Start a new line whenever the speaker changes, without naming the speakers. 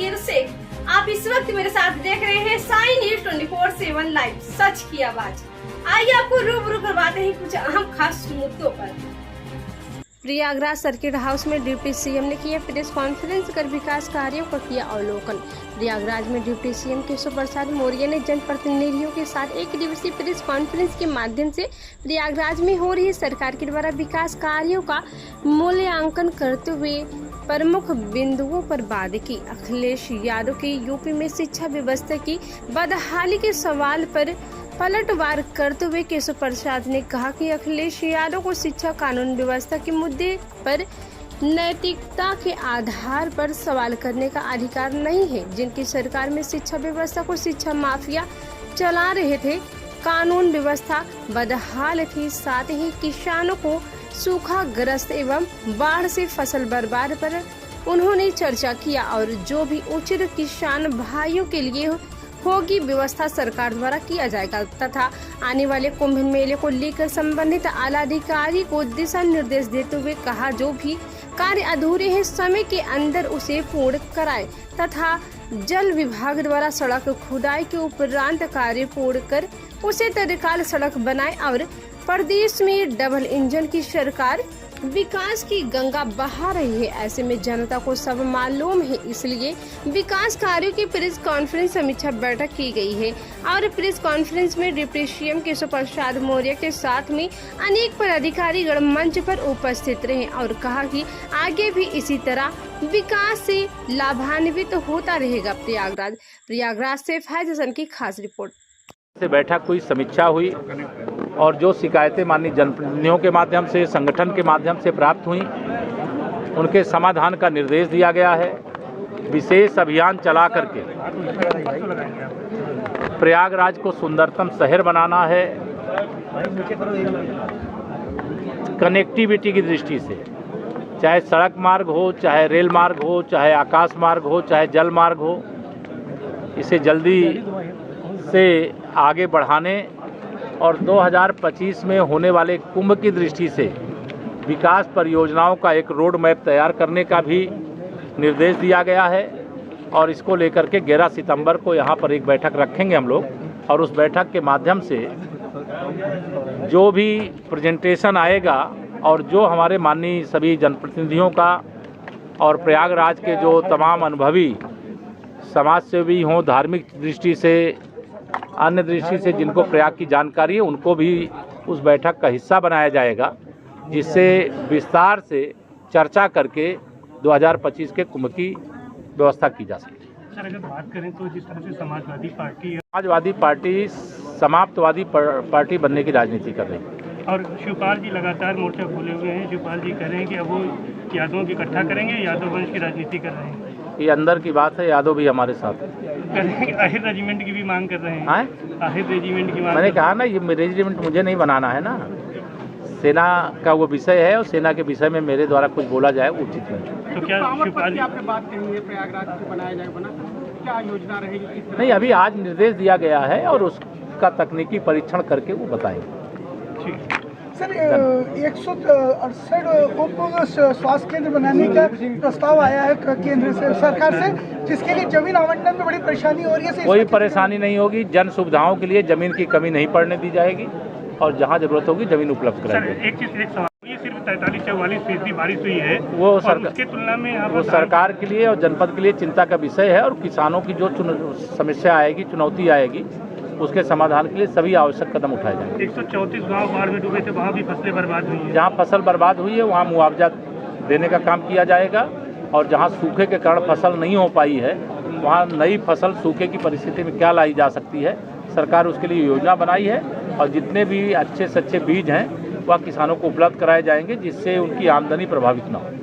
तस्वीर से। आप इस वक्त मेरे साथ देख रहे हैं साई न्यूज 24/7 लाइव, सच की आवाज। आइए आपको रूबरू करवाते हैं कुछ अहम खास मुद्दों पर। प्रयागराज सर्किट हाउस में डिप्टी सीएम ने किया प्रेस कॉन्फ्रेंस कर विकास कार्यों का किया अवलोकन। प्रयागराज में डिप्टी सीएम केशव प्रसाद मौर्य ने जनप्रतिनिधियों के साथ एक दिवसीय प्रेस कॉन्फ्रेंस के माध्यम से प्रयागराज में हो रही सरकार के द्वारा विकास कार्यों का मूल्यांकन करते हुए प्रमुख बिंदुओं पर बात की। अखिलेश यादव की यूपी में शिक्षा व्यवस्था की बदहाली के सवाल पर पलटवार करते हुए केशव प्रसाद ने कहा कि अखिलेश यादव को शिक्षा कानून व्यवस्था के मुद्दे पर नैतिकता के आधार पर सवाल करने का अधिकार नहीं है। जिनकी सरकार में शिक्षा व्यवस्था को शिक्षा माफिया चला रहे थे, कानून व्यवस्था बदहाल थी, साथ ही किसानों को सूखाग्रस्त एवं बाढ़ से फसल बर्बाद पर उन्होंने चर्चा किया और जो भी उचित किसान भाइयों के लिए होगी व्यवस्था सरकार द्वारा किया जाएगा तथा आने वाले कुंभ मेले को लेकर संबंधित आला अधिकारी को दिशा निर्देश देते हुए कहा जो भी कार्य अधूरे हैं समय के अंदर उसे पूर्ण कराए तथा जल विभाग द्वारा सड़क खुदाई के उपरांत कार्य पूर्ण कर उसे तत्काल सड़क बनाए और प्रदेश में डबल इंजन की सरकार विकास की गंगा बहा रही है। ऐसे में जनता को सब मालूम है, इसलिए विकास कार्यों की प्रेस कॉन्फ्रेंस समीक्षा बैठक की गई है और प्रेस कॉन्फ्रेंस में डिप्टी सीएम केशव प्रसाद मौर्य के साथ में अनेक पदाधिकारी गण मंच पर उपस्थित रहे और कहा कि आगे भी इसी तरह विकास से लाभान्वित होता रहेगा। प्रयागराज से फैज हसन की खास रिपोर्ट।
से बैठक हुई, समीक्षा हुई और जो शिकायतें माननीय जनप्रतिनिधियों के माध्यम से, संगठन के माध्यम से प्राप्त हुई, उनके समाधान का निर्देश दिया गया है। विशेष अभियान चला करके प्रयागराज को सुंदरतम शहर बनाना है। कनेक्टिविटी की दृष्टि से, चाहे सड़क मार्ग हो, चाहे रेल मार्ग हो, चाहे आकाश मार्ग हो, चाहे जल मार्ग हो, इसे जल्दी से आगे बढ़ाने और 2025 में होने वाले कुंभ की दृष्टि से विकास परियोजनाओं का एक रोड मैप तैयार करने का भी निर्देश दिया गया है। और इसको लेकर के 11 सितंबर को यहाँ पर एक बैठक रखेंगे हम लोग और उस बैठक के माध्यम से जो भी प्रेजेंटेशन आएगा और जो हमारे माननीय सभी जनप्रतिनिधियों का और प्रयागराज के जो तमाम अनुभवी समाज सेवी हों, धार्मिक दृष्टि से, अन्य दृष्टि से जिनको प्रयाग की जानकारी है, उनको भी उस बैठक का हिस्सा बनाया जाएगा, जिससे विस्तार से चर्चा करके 2025 के कुंभ की व्यवस्था की जा सके।
सर, अगर बात करें तो जिस तरह से समाजवादी पार्टी समाप्तवादी पार्टी बनने की राजनीति कर रही है और शिवपाल जी लगातार मोर्चा खोले हुए हैं। शिवपाल जी कह रहे हैं कि अब वो यादवों को इकट्ठा करेंगे, यादव वंश की राजनीति कर रहे हैं।
ये अंदर की बात है, यादव भी हमारे साथ
है। आहिर रेजिमेंट की भी मांग कर रहे हैं। आहिर रेजिमेंट की मांग, मैंने
कहा ना, ये रेजिमेंट मुझे नहीं बनाना है ना, सेना का वो विषय है और सेना के विषय में मेरे द्वारा कुछ बोला जाए उचित नहीं।
तो क्या शिवपाल जी
आपने बात कही है प्रयागराज को बनाया जाएगा, क्या योजना रहेगी?
नहीं, अभी आज निर्देश दिया गया है और उसका तकनीकी परीक्षण करके वो बताएंगे।
सर, 168 उप स्वास्थ्य केंद्र बनाने का प्रस्ताव आया है केंद्र से, सरकार से, जिसके लिए जमीन आवंटन में बड़ी परेशानी हो रही है।
कोई परेशानी नहीं होगी, जन सुविधाओं के लिए जमीन की कमी नहीं पड़ने दी जाएगी और जहां जरूरत होगी जमीन उपलब्ध कराएंगे।
एक सवाल, ये सिर्फ 43-44% बारिश हुई है,
वो
उसके तुलना में
वो सरकार के लिए और जनपद के लिए चिंता का विषय है और किसानों की जो समस्या आएगी, चुनौती आएगी, उसके समाधान के लिए सभी आवश्यक कदम उठाए जाएंगे।
134 गांव बाढ़ में डूबे थे, वहाँ भी फसलें बर्बाद हुई हैं।
जहाँ फसल बर्बाद हुई है वहाँ मुआवजा देने का काम किया जाएगा और जहाँ सूखे के कारण फसल नहीं हो पाई है वहाँ नई फसल सूखे की परिस्थिति में क्या लाई जा सकती है, सरकार उसके लिए योजना बनाई है और जितने भी अच्छे से अच्छे बीज हैं वह किसानों को उपलब्ध कराए जाएंगे, जिससे उनकी आमदनी प्रभावित न हो।